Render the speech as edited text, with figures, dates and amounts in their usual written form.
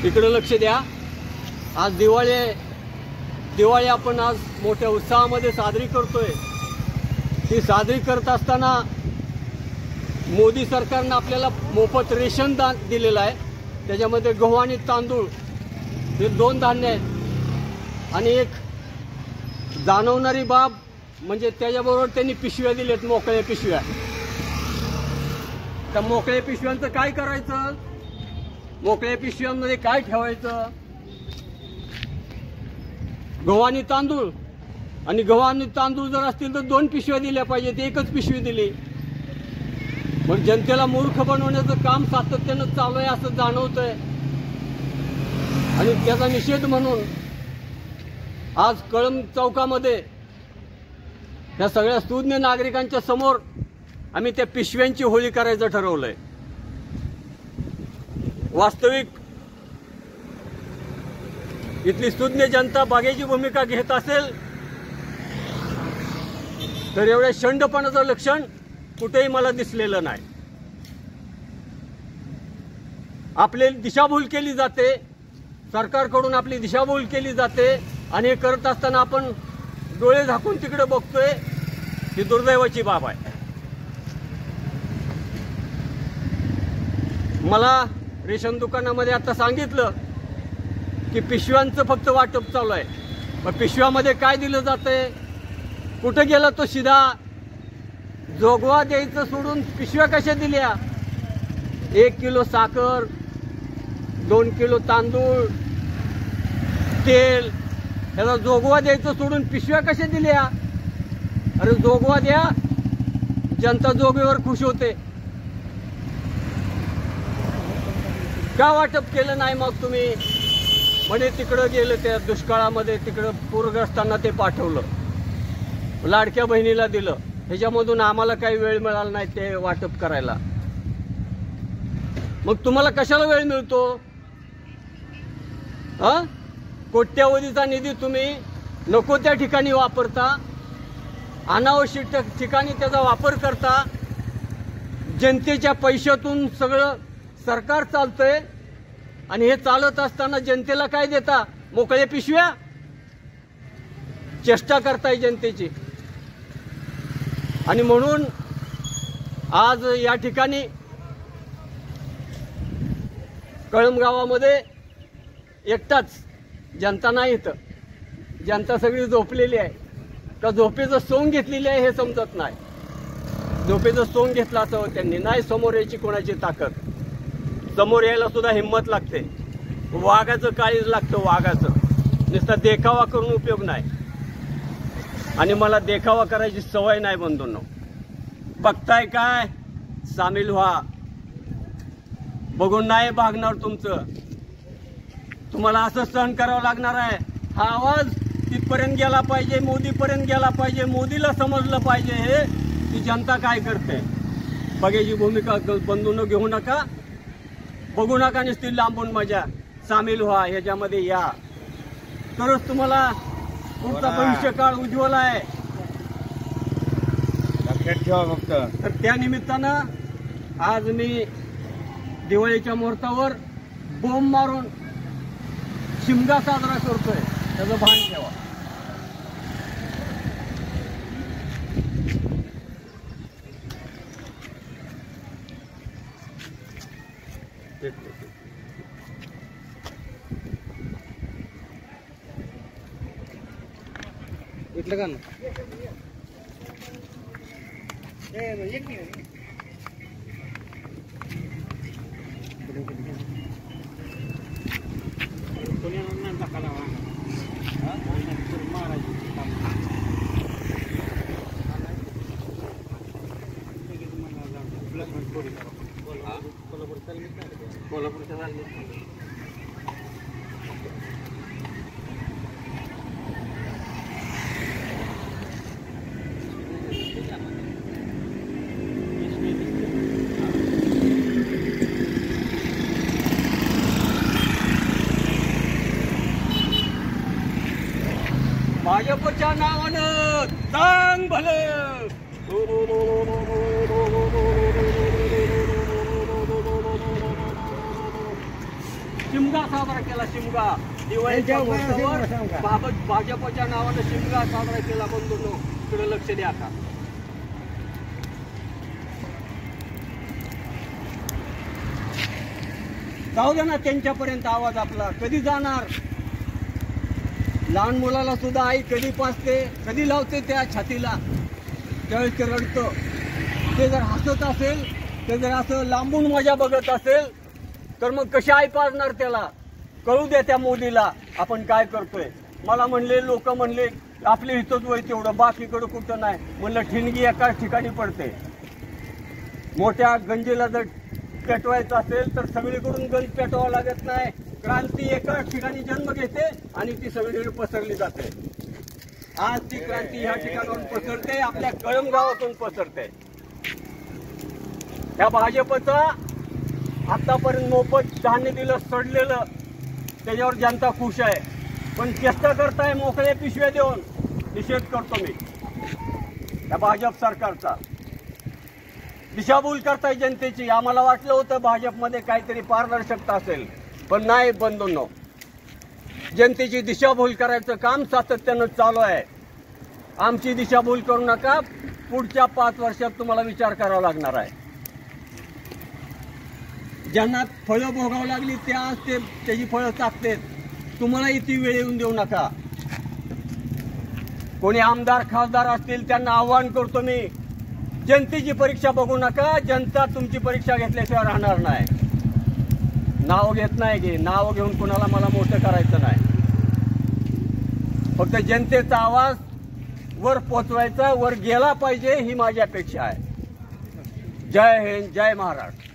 इकडे लक्ष द्या। आज दिवाळी आपण आज मोठ्या उत्साहामध्ये साजरी करतोय। ती साजरी करत असताना मोदी सरकारनं आपल्याला मोफत रेशन दिलेलं आहे। त्याच्यामध्ये गहू आणि तांदूळ हे 2 धान्य आहेत आणि एक जाणवणारी बाब म्हणजे त्याच्याबरोबर त्यांनी पिशव्या दिल्यात, मोकळ्या पिशव्या। त्या मोकळ्या पिशव्यांचं काय करायचं? मोकळ्या पिशव्यांमध्ये काय ठेवायचं? गहू आणि तांदूळ। आणि गहू आणि तांदूळ जर असतील तर 2 पिशव्या दिल्या पाहिजेत, एकच पिशवी दिली। मग जनतेला मूर्ख बनवण्याचं काम सातत्यानं चालू आहे असं जाणवतंय। आणि त्याचा निषेध म्हणून आज कळंब चौकामध्ये या सगळ्या सुज्ञ नागरिकांच्या समोर आम्ही त्या पिशव्यांची होळी करायचं ठरवलंय। वास्तविक इथली सुज्ञ जनता बागेची भूमिका घेत असेल तर एवढ्या शंडपणाचं लक्षण कुठेही मला दिसलेलं नाही। आपली दिशाभूल केली जाते, सरकारकडून आपली दिशाभूल केली जाते आणि हे करत असताना आपण डोळे झाकून तिकडे बघतोय, ही दुर्दैवाची बाब आहे। मला रेशन दुकानामध्ये आता सांगितलं की पिशव्यांचं फक्त वाटप चालू आहे। मग पिशव्यामध्ये काय दिलं जातंय? कुठे गेला तो शिधा? जोगवा द्यायचं सोडून पिशव्या कशा दिल्या? 1 किलो साखर, 2 किलो तांदूळ, तेल, ह्याला जोगवा द्यायचं सोडून पिशव्या कशा दिल्या? अरे जोगवा द्या, जनता जोगवेवर खुश होते। का वाटप केलं नाही मग तुम्ही? म्हणजे तिकडं गेलं, त्या दुष्काळामध्ये तिकडं पूरग्रस्तांना ते पाठवलं, लाडक्या बहिणीला दिलं, ह्याच्यामधून आम्हाला काही वेळ मिळाला नाही ते वाटप करायला। मग तुम्हाला कशाला वेळ मिळतो? कोट्यावधीचा निधी तुम्ही नको त्या ठिकाणी वापरता, अनावश्यक ठिकाणी त्याचा वापर करता। जनतेच्या पैशातून सगळं सरकार चालतंय आणि हे चालत असताना जनतेला काय देता? मोकळ्या पिशव्या। चेष्टा करताय जनतेची। आणि म्हणून आज या ठिकाणी कळंब गावामध्ये एकटाच जनता नाही, इथं जनता सगळी झोपलेली आहे। का झोपेचं सोंग घेतलेली आहे हे समजत नाही। झोपेचं सोंग घेतलं असावं त्यांनी, नाही समोर यायची कोणाची ताकद, समोर यायला सुद्धा हिंमत लागते। वाघाचं काळीज लागतं, वाघाचं। नुसता देखावा करून उपयोग नाही आणि मला देखावा करायची सवय नाही बंधूंनो। बघताय काय? सामील व्हा, बघून नाही भागणार तुमचं। तुम्हाला असं सहन करावं लागणार आहे। हा आवाज तिथपर्यंत गेला पाहिजे, मोदीपर्यंत गेला पाहिजे, मोदीला समजलं पाहिजे हे की जनता काय करते। बघायची भूमिका बंधूंनो घेऊ नका, बघू नका नुसती लांबून मजा। सामील व्हा, ह्याच्यामध्ये या, तरच तुम्हाला पुढचा भविष्यकाळ उज्ज्वल आहे। लक्षात ठेवा फक्त। तर त्या निमित्तानं आज मी दिवाळीच्या मुहूर्तावर बॉम्ब मारून शिमगा साजरा करतोय, त्याचं भान ठेवा। इथलं का ना कोल्हापूरच्या भाजपच्या नावानं चांग भलं। शिमगा साजरा केला शिमगा. दिवाळीच्या मुहूर्तावर भाजपच्या नावानं शिमगा साजरा केला. बंधूंनो, इकडे लक्ष द्या का. जाऊ द्या ना त्यांच्यापर्यंत आवाज आपला. कधी जाणार? लहान मुलाला सुद्धा आई कधी पाजते, कधी लावते त्या छातीला, त्यावेळेस ते रडतं. ते जर हसत असेल, ते जर असं लांबून मजा बघत असेल, तर मग कशी आई पाजणार त्याला? कळू द्या त्या मोदीला आपण काय करतोय. मला म्हणले, लोक म्हणले आपले हितच वय तेवढं, बाकीकडं कुठं नाही. म्हणलं ठिणगी एकाच ठिकाणी पडते. मोठ्या गंजीला जर पेटवायचं असेल तर सगळीकडून गंज पेटवावं लागत नाही. क्रांती एकाच ठिकाणी जन्म घेते आणि ती सगळीकडे पसरली जाते. आज ती क्रांती ह्या ठिकाणावरून पसरते, आपल्या कळंब गावातून पसरते. या भाजपचा आतापर्यंत मोफत धान्य दिलं, सडलेलं, त्याच्यावर जनता खुश आहे. पण चेष्टा करताय मोकळ्या पिशव्या देऊन. निषेध करतो मी या भाजप सरकारचा. दिशाभूल करताय जनतेची. आम्हाला वाटलं होतं भाजपमध्ये काहीतरी पारदर्शकता असेल, पण नाही बंधूंनो. जनतेची दिशाभूल करायचं काम सातत्यानं चालू आहे. आमची दिशाभूल करू नका. पुढच्या 5 वर्षात तुम्हाला विचार करावा लागणार आहे. ज्यांना फळं भोगावं लागली ते आज त्याची फळं चाकतेत. तुम्हालाही ती वेळ येऊन देऊ नका. कोणी आमदार खासदार असतील त्यांना आव्हान करतो मी, जनतेची परीक्षा बघू नका. जनता तुमची परीक्षा घेतल्याशिवाय राहणार नाही. नाव घेत नाही की नाव घेऊन कोणाला मला मोठं करायचं नाही. फक्त जनतेचा आवाज वर पोचवायचा, वर गेला पाहिजे, ही माझी अपेक्षा आहे. जय हिंद, जय महाराष्ट्र.